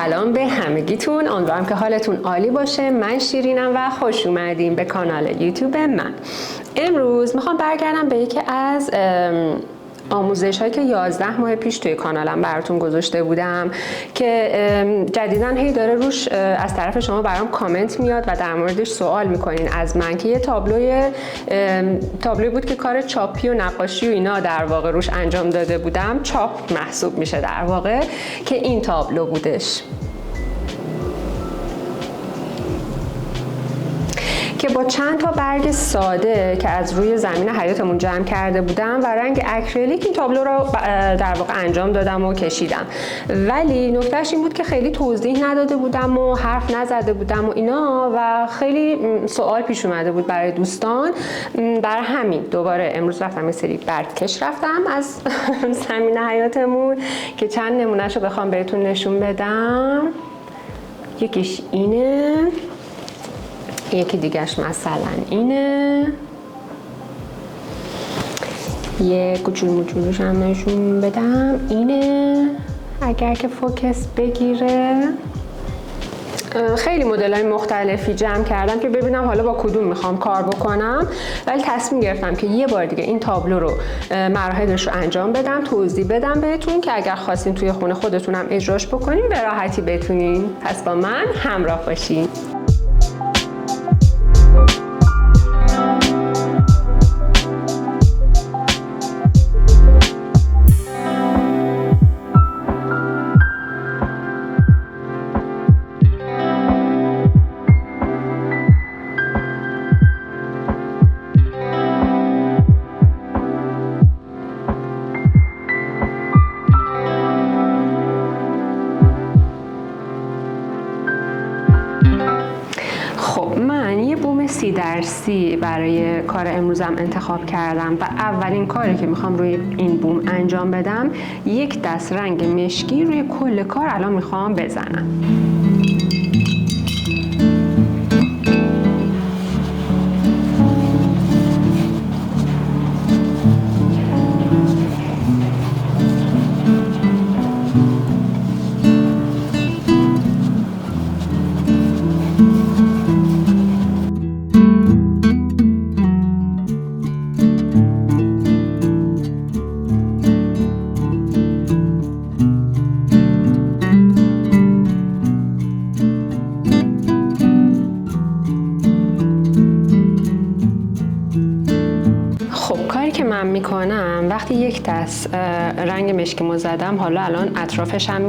سلام به همگیتون، امیدوارم که حالتون عالی باشه. من شیرینم و خوش اومدین به کانال یوتیوب من. امروز میخوام برگردم به یکی از آموزش هایی که 11 ماه پیش توی کانالم براتون گذاشته بودم که جدیداً هی داره روش از طرف شما برام کامنت میاد و در موردش سوال میکنین از من، که یه تابلوی بود که کار چاپی و نقاشی و اینا در واقع روش انجام داده بودم. چاپ محسوب میشه در واقع، که این تابلو بودش که با چند تا برگ ساده که از روی زمین حیاتمون جمع کرده بودم و رنگ اکریلیک این تابلو رو در واقع انجام دادم و کشیدم. ولی نکتهش این بود که خیلی توضیح نداده بودم و حرف نزده بودم و اینا و خیلی سوال پیش اومده بود برای دوستان. برای همین دوباره امروز رفتم یه سری برگ کش رفتم از زمین حیاتمون که چند نمونهش رو بخوام بهتون نشون بدم. یکیش اینه، یکی دیگهش مثلا اینه، یه کوچولو موچولوش هم نشون بدم، اینه اگر که فوکس بگیره. خیلی مدل‌های مختلفی جمع کردم که ببینم حالا با کدوم میخوام کار بکنم، ولی تصمیم گرفتم که یه بار دیگه این تابلو رو مراحلش رو انجام بدم، توضیح بدم بهتون که اگر خواستین توی خونه خودتونم اجراش بکنین به راحتی بتونین. پس با من همراه باشین. سی در سی برای کار امروزم انتخاب کردم و اولین کاری که میخوام روی این بوم انجام بدم، یک دست رنگ مشکی روی کل کار الان میخوام بزنم. میکنم وقتی یک دست رنگ مشکی زدم، حالا الان اطرافش هم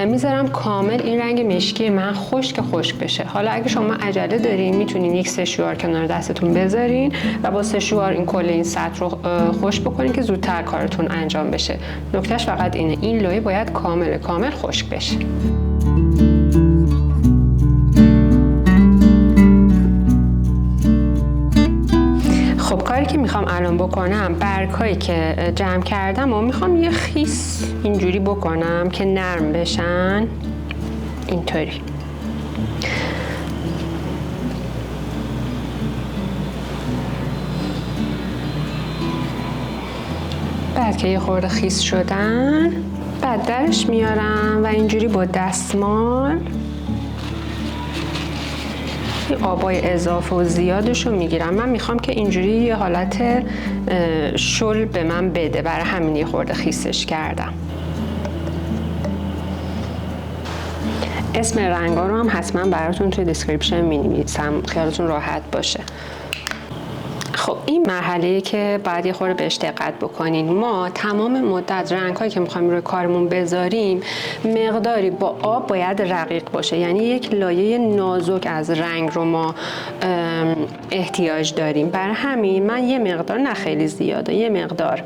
میذارم کامل این رنگ مشکی من خشک بشه. حالا اگه شما عجله دارین میتونین یک سشوار کنار دستتون بذارین و با سشوار این کل این سطح رو خشک بکنین که زودتر کارتون انجام بشه. نکتهش فقط اینه، این لایه باید کامل خشک بشه. خب کاری که میخوام الان بکنم، برگ‌هایی که جمع کردم و میخوام یه خیس اینجوری بکنم که نرم بشن، اینطوری. بعد که یه خورده خیس شدن، بعد درش میارم و اینجوری با دستمال آبای اضافه و زیادش رو میگیرم. من میخوام که اینجوری یه حالت شل به من بده، برای همین یه خورده خیسش کردم. اسم رنگا رو هم حتما براتون توی دیسکریپشن مینویسم، خیالتون راحت باشه. خب این مرحله‌ای که باید یه خورده بهش دقت بکنین. ما تمام مدت رنگ‌هایی که می‌خوایم روی کارمون بذاریم مقداری با آب باید رقیق باشه، یعنی یک لایه نازک از رنگ رو ما احتیاج داریم. برای همین من یه مقدار، نه خیلی زیاده، یه مقدار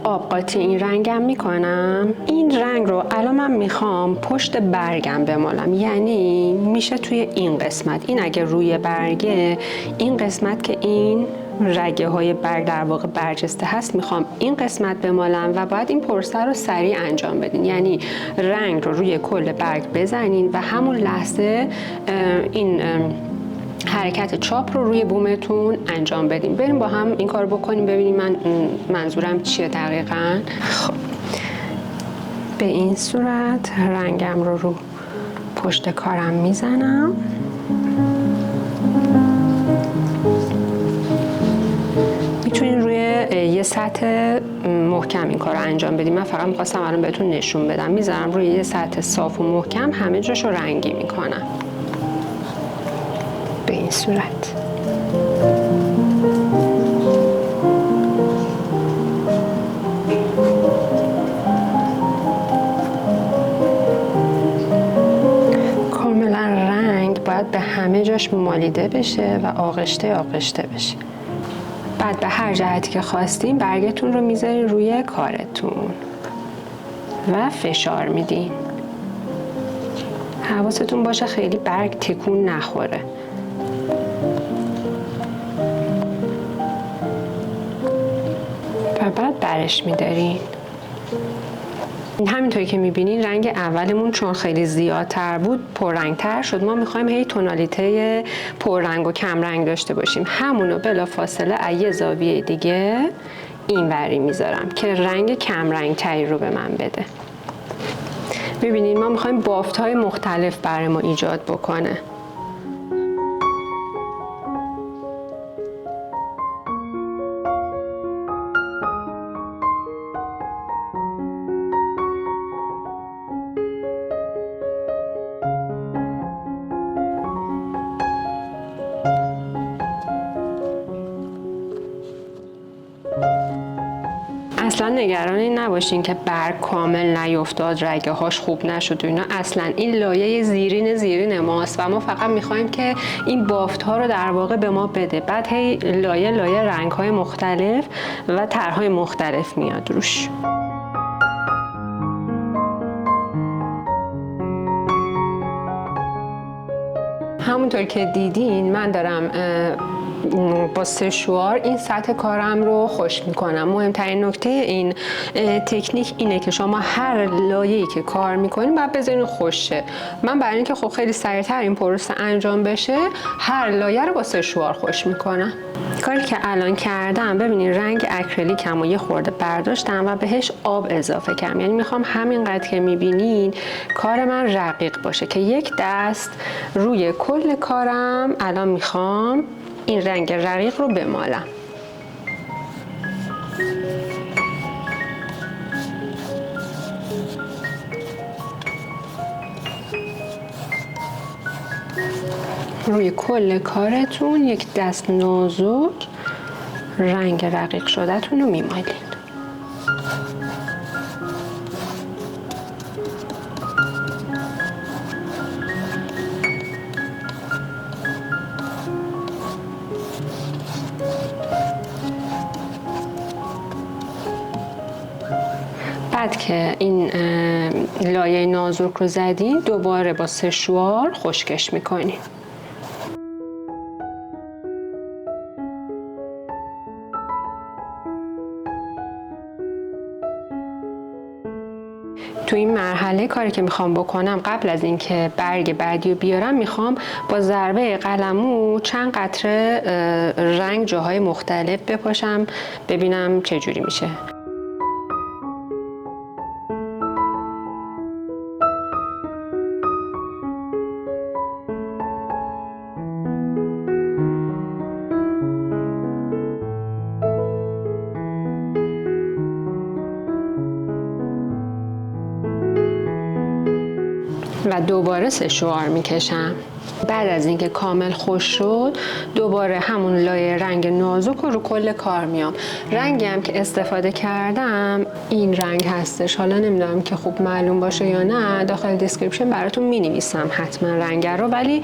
آب قاطی این رنگم میکنم. این رنگ رو الان من میخوام پشت برگم بمالم، یعنی میشه توی این قسمت. این اگه روی برگه، این قسمت که این رگه های برگ در واقع برجسته هست، میخوام این قسمت بمالم و باید این پروسه رو سریع انجام بدین. یعنی رنگ رو روی کل برگ بزنین و همون لحظه این حرکت چاپ رو روی بومتون انجام بدین. بریم با هم این کار بکنیم ببینیم من منظورم چیه دقیقاً. خب به این صورت رنگم رو پشت کارم میزنم. میتونین روی یه سطح محکم این کار رو انجام بدیم. من فقط میخواستم الان بهتون نشون بدم. میذارم روی یه سطح صاف و محکم، همه جاش رو رنگی میکنم به این صورت. کاملا رنگ باید به همه جاش مالیده بشه و آغشته بشه. بعد به هر جهتی که خواستین برگتون رو میذارین روی کارتون و فشار میدین. حواستون باشه خیلی برگ تکون نخوره. و بعد برش میدارین. همینطوری که میبینین رنگ اولمون چون خیلی زیادتر بود پررنگتر شد. ما میخوایم هی تونالیته پررنگ و کم رنگ داشته باشیم. همونو بلافاصله از یه زاویه دیگه اینوری میذارم که رنگ کم رنگ تری رو به من بده. ببینین ما میخوایم بافت‌های مختلف برای ما ایجاد بکنه. اصلا نگران این نباشین که برگ کامل نیفتاد، رگه هاش خوب نشد و اینا. اصلا این لایه زیرین ماست و ما فقط میخوایم که این بافت ها رو در واقع به ما بده. بعد هی لایه رنگ های مختلف و طرحهای مختلف میاد روش. همونطور که دیدین من دارم با سشوار این سطح کارم رو خشک میکنم. مهمترین نکته این تکنیک اینه که شما هر لایه‌ای که کار میکنین باید بذارین خشک. من برای اینکه خب خیلی سریعتر این پروسه انجام بشه هر لایه رو با سشوار خشک میکنم. کاری که الان کردم ببینین رنگ اکریلیکم و یه خورده برداشتم و بهش آب اضافه کردم. یعنی میخوام همینقدر که میبینین کار من رقیق باشه که یک دست روی کل کارم الان میخوام این رنگ رقیق رو بمالم. روی کل کارتون یک دست نازک رنگ رقیق شده‌تون رو میمالین. بعد که این لایه نازک رو زدین دوباره با سشوار خشکش میکنین. تو این مرحله کاری که میخوام بکنم قبل از اینکه برگ بعدی رو بیارم میخوام با ضربه قلمو چند قطره رنگ جاهای مختلف بپاشم ببینم چه جوری میشه. و دوباره سشوار میکشم. بعد از اینکه کامل خوش شد دوباره همون لایه رنگ نازک رو کل کار میام. رنگی هم که استفاده کردم این رنگ هستش. حالا نمیدونم که خوب معلوم باشه یا نه، داخل دیسکریپشن براتون مینویسم حتما رنگ رو. ولی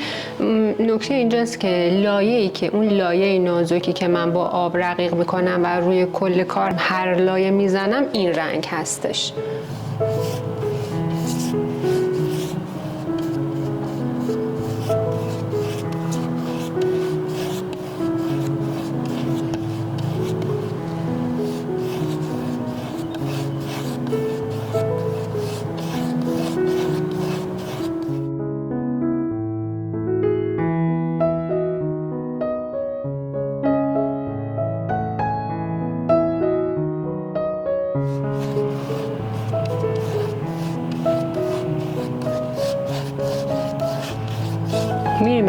نکته اینجاست که لایه‌ای که اون لایه نازکی که من با آب رقیق میکنم و روی کل کار هر لایه میزنم این رنگ هستش.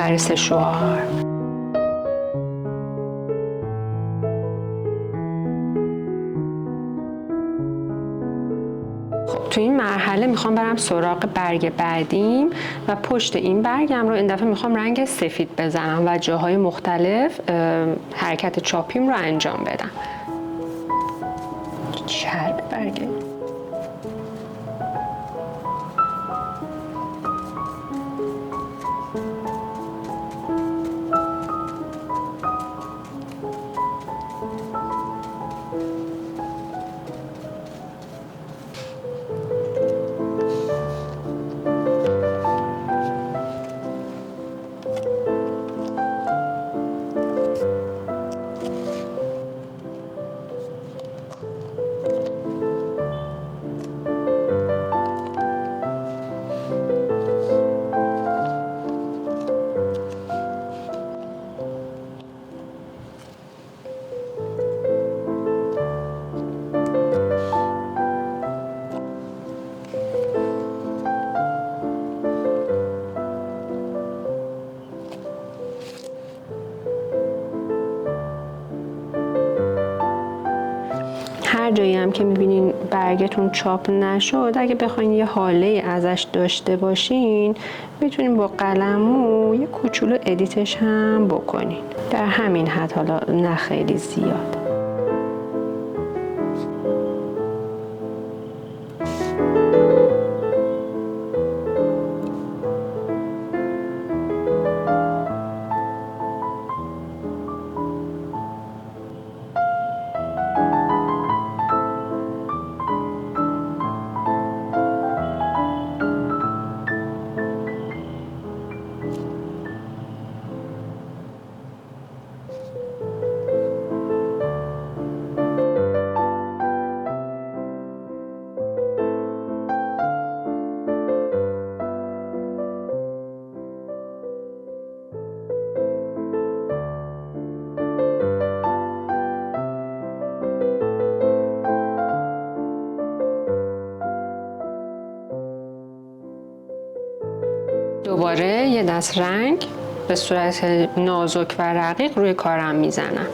برای سشوار. تو این مرحله میخوام برم سراغ برگ بعدیم و پشت این برگم رو این دفعه میخوام رنگ سفید بزنم و جاهای مختلف حرکت چاپیم رو انجام بدم. چرب برگه. هر جایی هم که میبینین برگتون چاپ نشد، اگه بخواین یه حاله ازش داشته باشین میتونین با قلمو یه کوچولو ادیتش هم بکنین، در همین حد، حالا نه خیلی زیاد. دوباره یه دست رنگ به صورت نازک و رقیق روی کارم میزنم.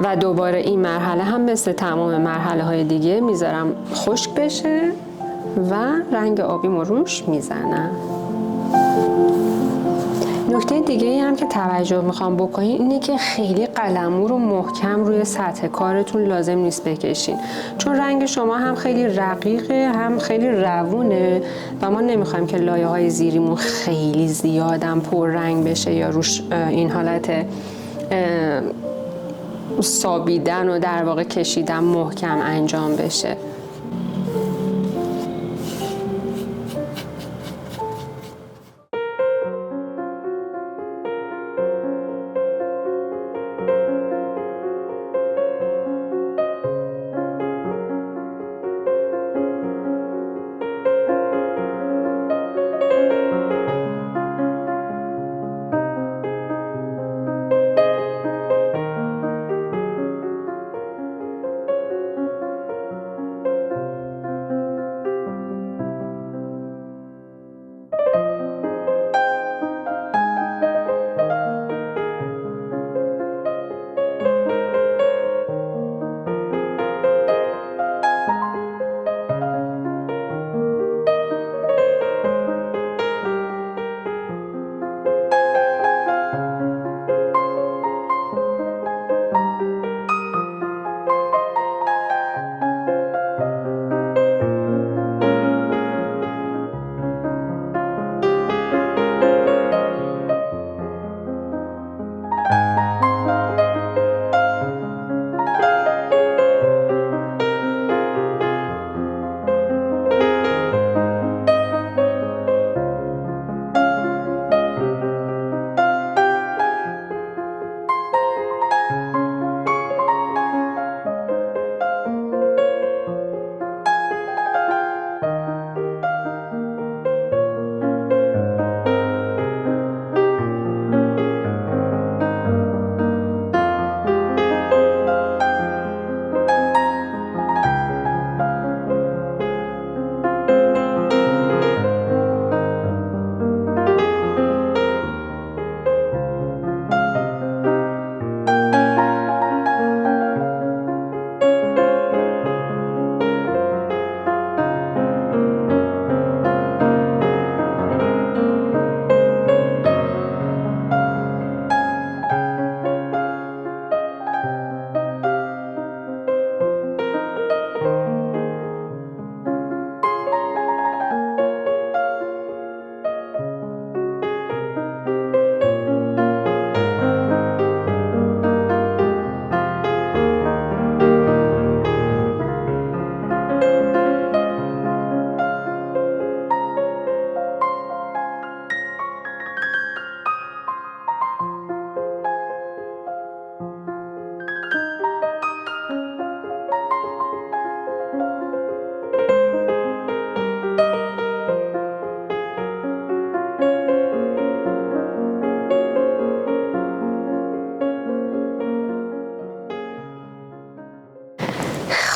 و دوباره این مرحله هم مثل تمام مرحله های دیگه میذارم خشک بشه و رنگ آبیمو روش میزنم. نکته دیگه هم که توجه میخوام بکنین اینه که خیلی قلمو رو محکم روی سطح کارتون لازم نیست بکشین، چون رنگ شما هم خیلی رقیقه هم خیلی روونه و ما نمیخوایم که لایه های زیریمون خیلی زیادم پر رنگ بشه یا روش این حالت سابیدن و در واقع کشیدن محکم انجام بشه.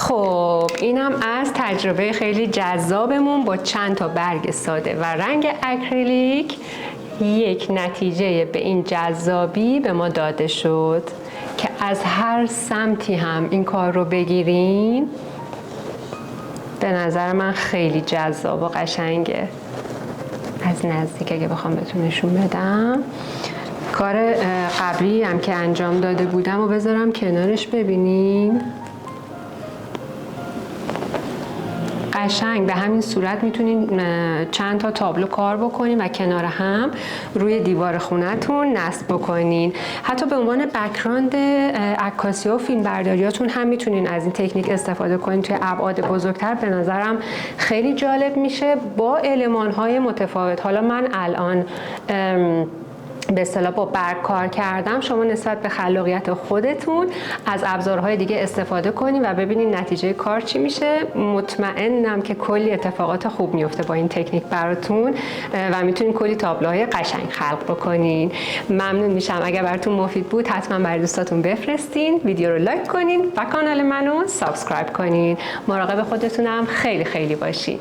خب اینم از تجربه خیلی جذابمون با چند تا برگ ساده و رنگ اکریلیک. یک نتیجه به این جذابی به ما داده شد که از هر سمتی هم این کار رو بگیریم به نظر من خیلی جذاب و قشنگه. از نزدیک اگه بخوام بهتون نشون بدم، کار قبلی هم که انجام داده بودم و بذارم کنارش ببینیم. قشنگ به همین صورت میتونین چند تا تابلو کار بکنین و کنار هم روی دیوار خونتون نصب بکنین. حتی به عنوان بک‌گراند عکاسی و فیلم برداریاتون هم میتونین از این تکنیک استفاده کنین توی ابعاد بزرگتر. به نظرم خیلی جالب میشه با المان‌های متفاوت. حالا من الان به اصطلاح با برگ کار کردم، شما نسبت به خلاقیت خودتون از ابزارهای دیگه استفاده کنین و ببینین نتیجه کار چی میشه. مطمئنم که کلی اتفاقات خوب میفته با این تکنیک براتون و میتونین کلی تابلوهای قشنگ خلق بکنین. ممنون میشم اگر براتون مفید بود حتما برای دوستاتون بفرستین، ویدیو رو لایک کنین و کانال منو سابسکرایب کنین. مراقب خودتونم خیلی خیلی باشین.